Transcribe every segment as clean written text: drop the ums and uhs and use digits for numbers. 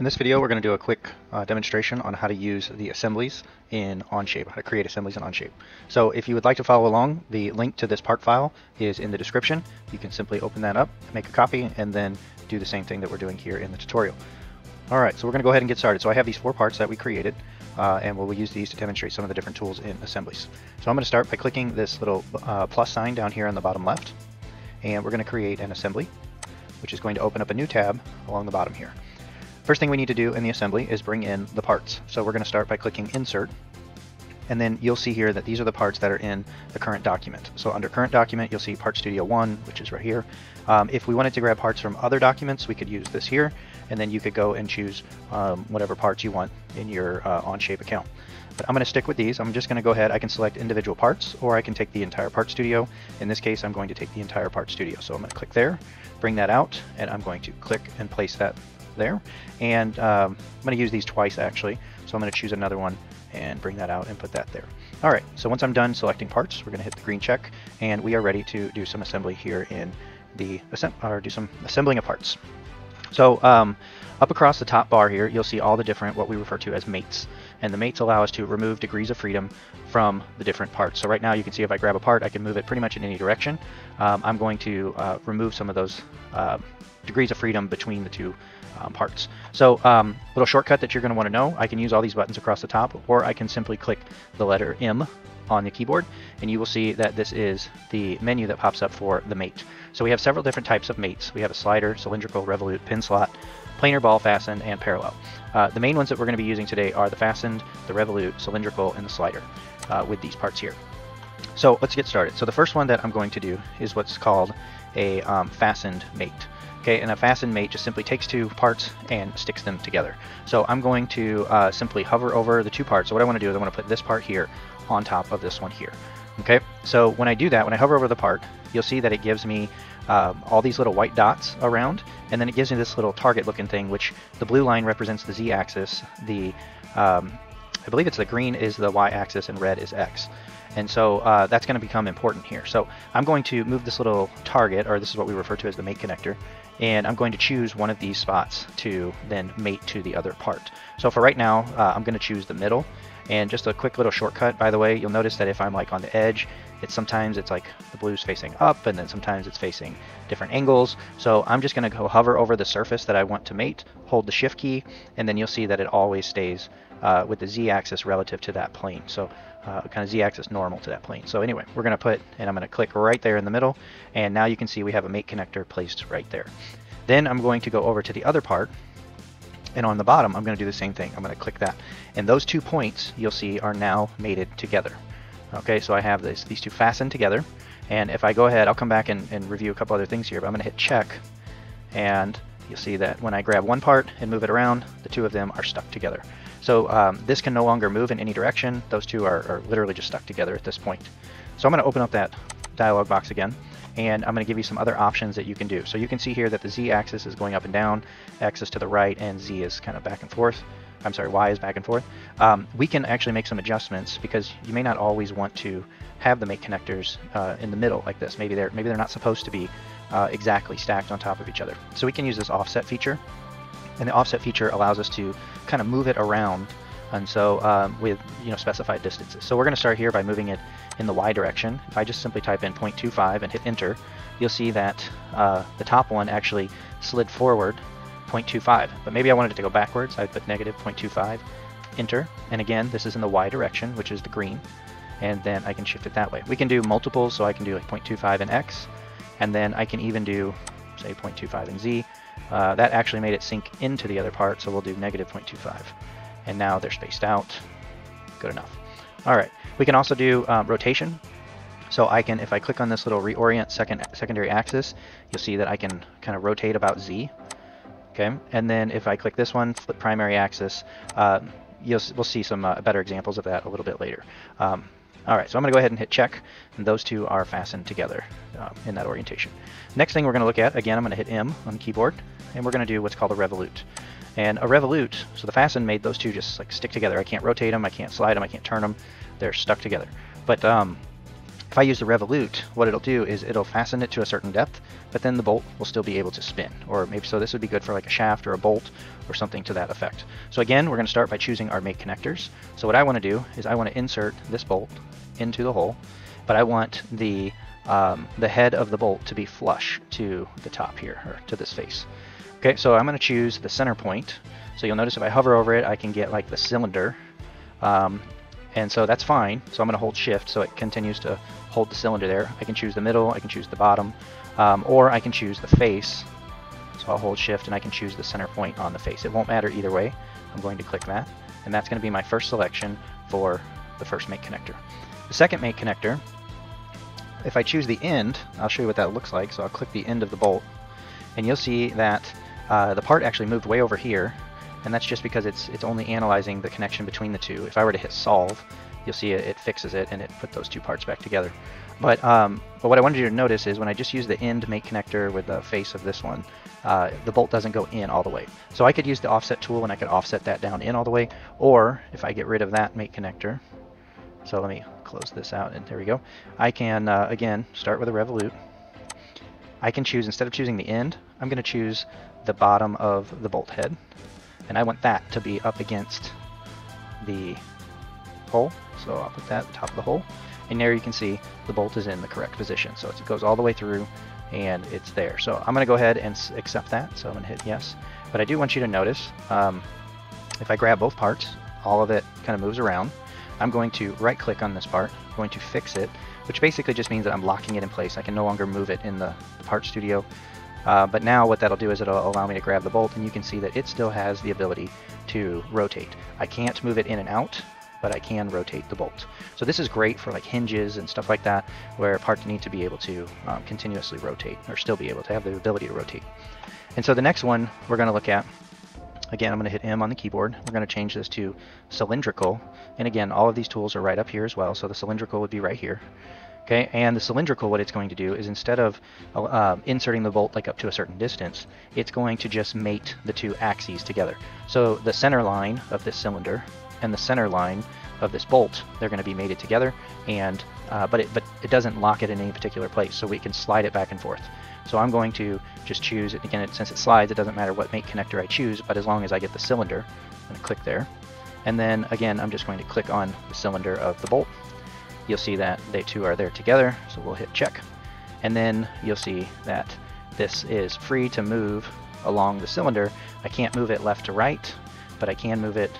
In this video, we're going to do a quick demonstration on how to use the assemblies in Onshape, how to create assemblies in Onshape. So if you would like to follow along, the link to this part file is in the description. You can simply open that up, make a copy, and then do the same thing that we're doing here in the tutorial. All right, so we're going to go ahead and get started. So I have these 4 parts that we created, and we'll use these to demonstrate some of the different tools in Assemblies. So I'm going to start by clicking this little plus sign down here on the bottom left, and we're going to create an assembly, which is going to open up a new tab along the bottom here. First thing we need to do in the assembly is bring in the parts. So we're going to start by clicking Insert, and then you'll see here that these are the parts that are in the current document. So under Current Document, you'll see Part Studio 1, which is right here. If we wanted to grab parts from other documents, we could use this here, and then you could go and choose whatever parts you want in your Onshape account. But I'm going to stick with these. I'm just going to go ahead. I can select individual parts, or I can take the entire Part Studio. In this case, I'm going to take the entire Part Studio. So I'm going to click there, bring that out, and I'm going to click and place that there. And I'm going to use these twice actually. So I'm going to choose another one and bring that out and put that there. All right, so once I'm done selecting parts, we're going to hit the green check, and we are ready to do some assembly here in the do some assembling of parts. So up across the top bar here, you'll see all the different what we refer to as mates. And the mates allow us to remove degrees of freedom from the different parts. So right now you can see if I grab a part, I can move it pretty much in any direction. I'm going to remove some of those degrees of freedom between the two parts. So little shortcut that you're going to want to know, I can use all these buttons across the top, or I can simply click the letter M on the keyboard, and you will see that this is the menu that pops up for the mate. So we have several different types of mates. We have a slider, cylindrical, revolute, pin slot, planar, ball fastened, and parallel. The main ones that we're going to be using today are the fastened, the revolute, cylindrical, and the slider with these parts here. So let's get started. So the first one that I'm going to do is what's called a fastened mate. Okay, and a fastened mate just simply takes 2 parts and sticks them together. So I'm going to simply hover over the 2 parts. So what I want to do is I want to put this part here on top of this one here. Okay, so when I do that, when I hover over the part, you'll see that it gives me all these little white dots around, and then it gives me this little target looking thing, which the blue line represents the Z-axis, the I believe it's the green is the Y-axis, and red is X. And so that's going to become important here. So I'm going to move this little target, or this is what we refer to as the mate connector, and I'm going to choose one of these spots to then mate to the other part. So for right now, I'm going to choose the middle. And just a quick little shortcut, by the way, you'll notice that if I'm like on the edge, sometimes it's like the blue's facing up, and then sometimes it's facing different angles. So I'm just going to go hover over the surface that I want to mate, hold the shift key, and then you'll see that it always stays with the Z-axis relative to that plane. So kind of Z-axis normal to that plane. So anyway, we're going to put, and I'm going to click right there in the middle, and now you can see we have a mate connector placed right there. Then I'm going to go over to the other part, and on the bottom I'm going to do the same thing. I'm going to click that, and those 2 points you'll see are now mated together. Okay, so I have these 2 fastened together, and if I go ahead, I'll come back and review a couple other things here, but I'm going to hit check, and you'll see that when I grab one part and move it around, the 2 of them are stuck together. So this can no longer move in any direction. Those 2 are literally just stuck together at this point. So I'm going to open up that dialog box again, and I'm going to give you some other options that you can do. So you can see here that the Z-axis is going up and down, X is to the right, and Z is kind of back and forth. I'm sorry, Y is back and forth. We can actually make some adjustments because you may not always want to have the mate connectors in the middle like this. Maybe they're not supposed to be exactly stacked on top of each other. So we can use this offset feature, and the offset feature allows us to kind of move it around, and so with specified distances. So we're going to start here by moving it in the Y direction. If I just simply type in 0.25 and hit enter, you'll see that the top one actually slid forward 0.25, but maybe I wanted it to go backwards. I would put negative 0.25, enter, and again this is in the Y direction, which is the green, and then I can shift it that way. We can do multiples, so I can do like 0.25 in X, and then I can even do say 0.25 in Z. That actually made it sink into the other part, so we'll do negative 0.25, and now they're spaced out. Good enough. All right, we can also do rotation. So I can, if I click on this little reorient secondary axis, you'll see that I can kind of rotate about Z. Okay, and then if I click this one, flip primary axis, we'll see some better examples of that a little bit later. All right, so I'm going to go ahead and hit check, and those 2 are fastened together in that orientation. Next thing we're going to look at, again, I'm going to hit M on the keyboard, and we're going to do what's called a revolute. And a revolute, so the fasten made those 2 just like stick together. I can't rotate them, I can't slide them, I can't turn them. They're stuck together. But If I use the revolute, what it'll do is it'll fasten it to a certain depth, but then the bolt will still be able to spin. Or maybe, so this would be good for like a shaft or a bolt or something to that effect. So again, we're going to start by choosing our mate connectors. So what I want to do is I want to insert this bolt into the hole, but I want the head of the bolt to be flush to the top here, or to this face. Okay, so I'm going to choose the center point. So you'll notice if I hover over it, I can get like the cylinder. And so that's fine. So I'm going to hold shift so it continues to hold the cylinder there. I can choose the middle, I can choose the bottom, or I can choose the face. So I'll hold shift and I can choose the center point on the face. It won't matter either way. I'm going to click that. And that's going to be my first selection for the first mate connector. The second mate connector, if I choose the end, I'll show you what that looks like. So I'll click the end of the bolt. And you'll see that the part actually moved way over here. And that's just because it's only analyzing the connection between the two. If I were to hit solve, you'll see it fixes it and it put those two parts back together. But what I wanted you to notice is when I just use the end mate connector with the face of this one, the bolt doesn't go in all the way. So I could use the offset tool and I could offset that down in all the way. Or if I get rid of that mate connector, so let me close this out and there we go. I can, again, start with a revolute. I can choose, instead of choosing the end, I'm going to choose the bottom of the bolt head. And I want that to be up against the hole. So I'll put that at the top of the hole. And there you can see the bolt is in the correct position. So it goes all the way through and it's there. So I'm going to go ahead and accept that. So I'm going to hit yes. But I do want you to notice, if I grab both parts, all of it kind of moves around. I'm going to right click on this part, I'm going to fix it, which basically just means that I'm locking it in place. I can no longer move it in the part studio. But now what that'll do is it'll allow me to grab the bolt, and you can see that it still has the ability to rotate. I can't move it in and out, but I can rotate the bolt. So this is great for like hinges and stuff like that, where parts need to be able to continuously rotate, or still be able to have the ability to rotate. And so the next one we're going to look at, again, I'm going to hit M on the keyboard. We're going to change this to cylindrical. And again, all of these tools are right up here as well. So the cylindrical would be right here. Okay, and the cylindrical, what it's going to do is instead of inserting the bolt like up to a certain distance, it's going to just mate the two axes together. So the center line of this cylinder and the center line of this bolt, they're going to be mated together, and but it doesn't lock it in any particular place, so we can slide it back and forth. So I'm going to just choose, again, since it slides, it doesn't matter what mate connector I choose, but as long as I get the cylinder, I'm going to click there. And then again, I'm just going to click on the cylinder of the bolt. You'll see that they two are there together, so we'll hit check. And then you'll see that this is free to move along the cylinder. I can't move it left to right, but I can move it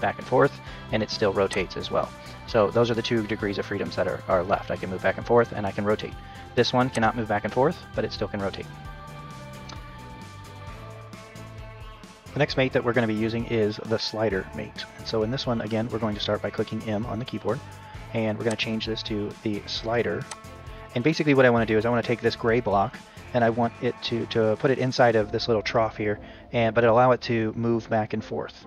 back and forth, and it still rotates as well. So those are the 2 degrees of freedoms that are left. I can move back and forth, and I can rotate. This one cannot move back and forth, but it still can rotate. The next mate that we're going to be using is the slider mate. So in this one, again, we're going to start by clicking M on the keyboard, and we're going to change this to the slider. And basically what I want to do is I want to take this gray block, and I want it to put it inside of this little trough here, but allow it to move back and forth.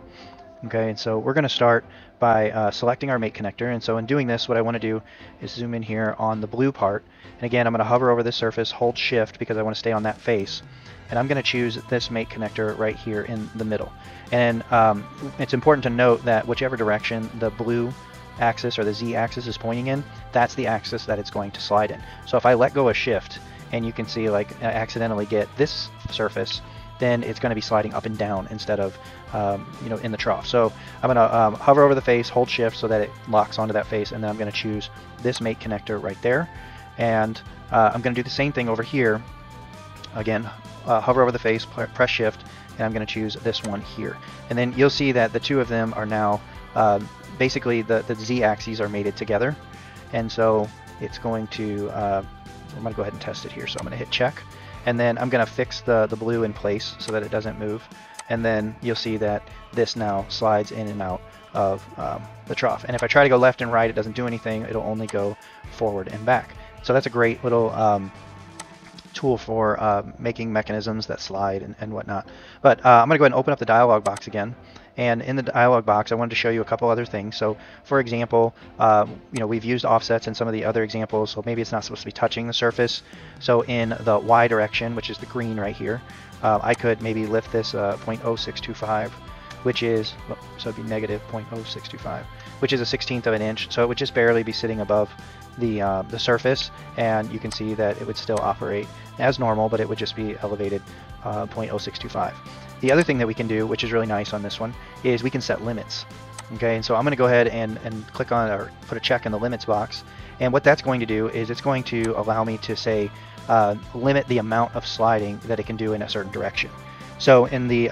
Okay, and so we're going to start by selecting our mate connector. And so in doing this, what I want to do is zoom in here on the blue part. And again, I'm going to hover over this surface, hold shift because I want to stay on that face. And I'm going to choose this mate connector right here in the middle. And it's important to note that whichever direction the blue axis or the Z axis is pointing in, that's the axis that it's going to slide in. So if I let go of shift, and you can see like I accidentally get this surface, then it's going to be sliding up and down instead of in the trough. So I'm going to hover over the face, hold shift so that it locks onto that face, and then I'm going to choose this mate connector right there. And I'm going to do the same thing over here. Again, hover over the face, press shift, and I'm going to choose this one here. And then you'll see that the two of them are now basically the Z axes are mated together. And so it's going to, I'm going to go ahead and test it here. So I'm going to hit check. And then I'm going to fix the blue in place so that it doesn't move. And then you'll see that this now slides in and out of the trough. And if I try to go left and right, it doesn't do anything. It'll only go forward and back. So that's a great little tool for making mechanisms that slide and whatnot. But I'm going to go ahead and open up the dialog box again. And in the dialog box, I wanted to show you a couple other things. So, for example, we've used offsets in some of the other examples, so maybe it's not supposed to be touching the surface. So in the Y direction, which is the green right here, I could maybe lift this 0.0625, which is, so it'd be negative 0.0625, which is a 1/16 of an inch. So it would just barely be sitting above the surface, and you can see that it would still operate as normal, but it would just be elevated 0.0625. The other thing that we can do, which is really nice on this one, is we can set limits. Okay, and so I'm going to go ahead and click on, or put a check in the limits box, and what that's going to do is it's going to allow me to say limit the amount of sliding that it can do in a certain direction. So in the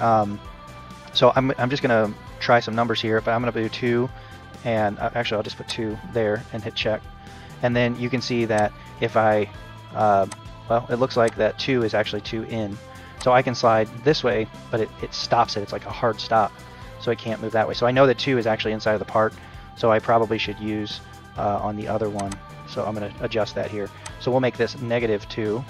so I'm just going to try some numbers here, but I'm going to do 2, and actually I'll just put 2 there and hit check, and then you can see that if I well, it looks like that 2 is actually 2 in, so I can slide this way, but it stops it. It's like a hard stop, so it can't move that way. So I know that 2 is actually inside of the part, so I probably should use on the other one. So I'm going to adjust that here. So we'll make this -2,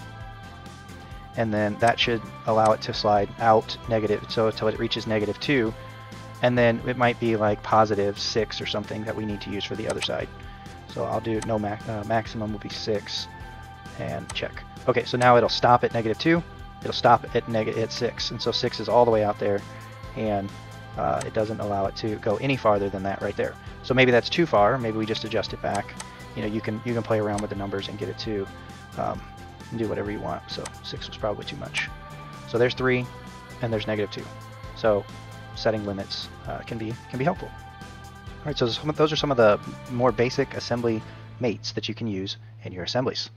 and then that should allow it to slide out negative, so until it reaches -2, and then it might be like +6 or something that we need to use for the other side. So I'll do no maximum will be 6, and check. Okay, so now it'll stop at -2. It'll stop at 6, and so 6 is all the way out there, and it doesn't allow it to go any farther than that right there. So maybe that's too far. Maybe we just adjust it back. You know, you can play around with the numbers and get it to do whatever you want. So 6 was probably too much. So there's 3, and there's -2. So setting limits can be helpful. All right, so those are some of the more basic assembly mates that you can use in your assemblies.